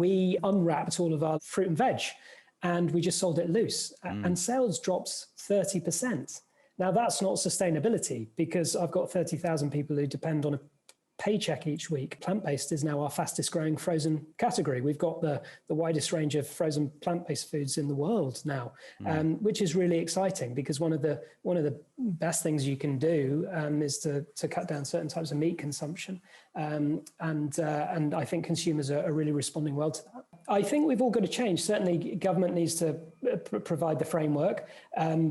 we unwrapped all of our fruit and veg and we just sold it loose and sales dropped 30%. Now that's not sustainability because I've got 30,000 people who depend on a paycheck each week. Plant-based is now our fastest growing frozen category. We've got the widest range of frozen plant-based foods in the world now, which is really exciting because one of the best things you can do is to cut down certain types of meat consumption. And I think consumers are really responding well to that. I think we've all got to change. Certainly government needs to provide the framework,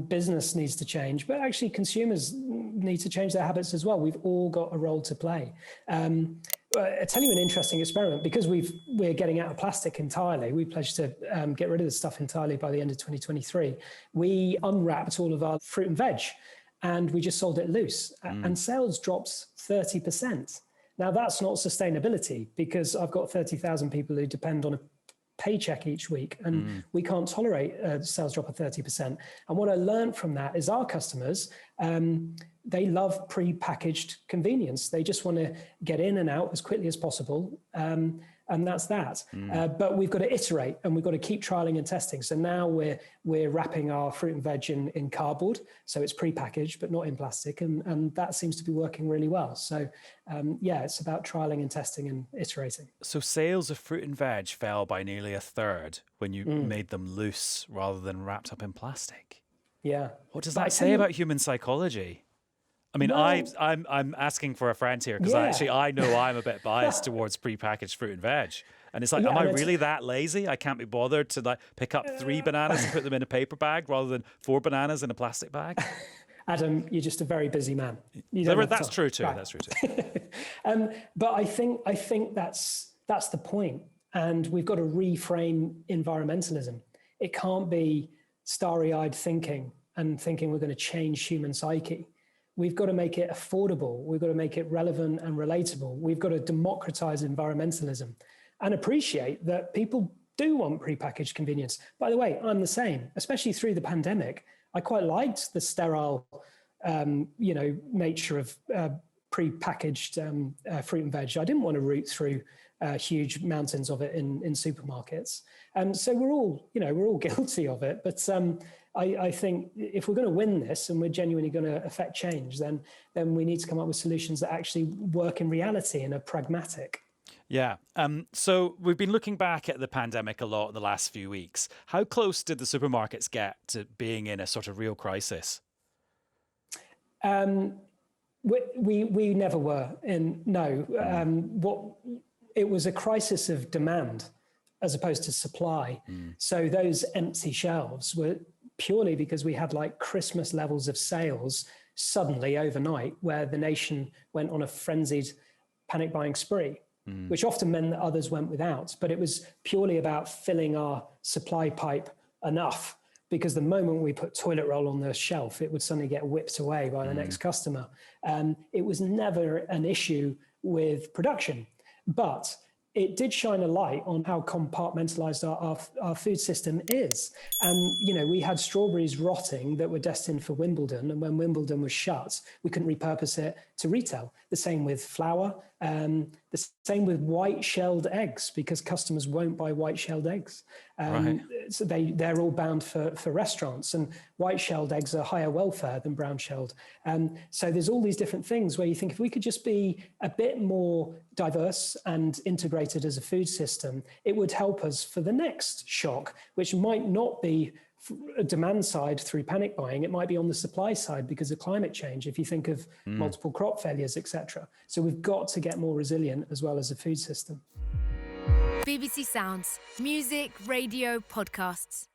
business needs to change, but actually consumers need to change their habits as well. We've all got a role to play. I'll tell you an interesting experiment. Because we're getting out of plastic entirely, we pledged to get rid of the stuff entirely by the end of 2023. We unwrapped all of our fruit and veg and we just sold it loose and sales dropped 30%. Now that's not sustainability because I've got 30,000 people who depend on a paycheck each week and we can't tolerate a sales drop of 30%. And what I learned from that is our customers, they love pre-packaged convenience. They just want to get in and out as quickly as possible. And that's that. But we've got to iterate and we've got to keep trialing and testing. So now we're wrapping our fruit and veg in cardboard. So it's pre-packaged, but not in plastic. And that seems to be working really well. So it's about trialing and testing and iterating. So sales of fruit and veg fell by nearly a third when you made them loose rather than wrapped up in plastic. Yeah. What does that say about human psychology? I mean, well, I'm asking for a friend here because I know I'm a bit biased towards prepackaged fruit and veg. And it's like, am I really that lazy? I can't be bothered to pick up 3 bananas and put them in a paper bag rather than 4 bananas in a plastic bag? Adam, you're just a very busy man. That's true too. Right. That's true too. But I think that's the point. And we've got to reframe environmentalism. It can't be starry-eyed thinking and thinking we're going to change human psyche. We've got to make it affordable. We've got to make it relevant and relatable. We've got to democratize environmentalism and appreciate that people do want prepackaged convenience. By the way, I'm the same, especially through the pandemic. I quite liked the sterile, nature of prepackaged fruit and veg. I didn't want to root through huge mountains of it in supermarkets. So we're all guilty of it. But I think if we're going to win this and we're genuinely going to affect change, then we need to come up with solutions that actually work in reality and are pragmatic. Yeah. So we've been looking back at the pandemic a lot in the last few weeks. How close did the supermarkets get to being in a sort of real crisis? We never were in. No. It was a crisis of demand as opposed to supply. So those empty shelves were purely because we had Christmas levels of sales suddenly overnight, where the nation went on a frenzied panic buying spree, which often meant that others went without. But it was purely about filling our supply pipe enough, because the moment we put toilet roll on the shelf, it would suddenly get whipped away by the next customer. It was never an issue with production, but it did shine a light on how compartmentalized our food system is. And, we had strawberries rotting that were destined for Wimbledon. And when Wimbledon was shut, we couldn't repurpose it to retail. The same with flour, the same with white-shelled eggs, because customers won't buy white-shelled eggs. Right. So they're all bound for restaurants, and white-shelled eggs are higher welfare than brown-shelled. So there's all these different things where you think if we could just be a bit more diverse and integrated as a food system, it would help us for the next shock, which might not be a demand side through panic buying. It might be on the supply side because of climate change, if you think of multiple crop failures, etc. So we've got to get more resilient as well as a food system. BBC Sounds. Music, radio, podcasts.